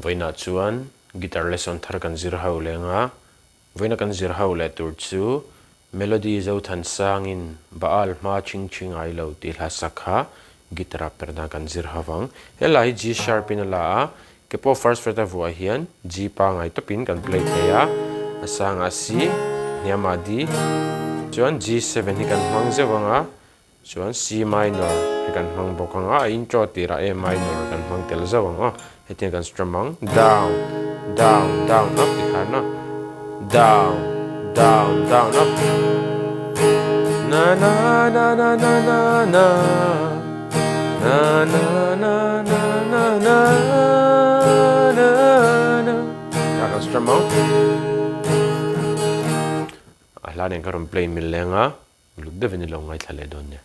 voina chuan guitar lesson thar kan zir ho lenga voina kan zir ho le tur chu melody zo than sangin baal ma ching ching ai lo ti hla sakha guitar perna kan zir hawang helai G sharp in la ke po first fret of wa hian G pa ngai to pin kan play theya asang a C niama D chuan G7 hi kan hmang zewanga chuan C minor hi kan hmang bokanga intro tira A minor kan hmang tel zawanga hetian kan strumang down down down up ti khana down down down up na na na na na na na na na na na na na na na kan strumang ahlan en karon play milenga lugde venilong ngai thale don ne